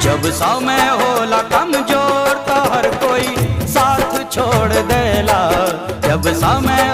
जब समय होला कमजोर तो हर कोई साथ छोड़ देला। जब समय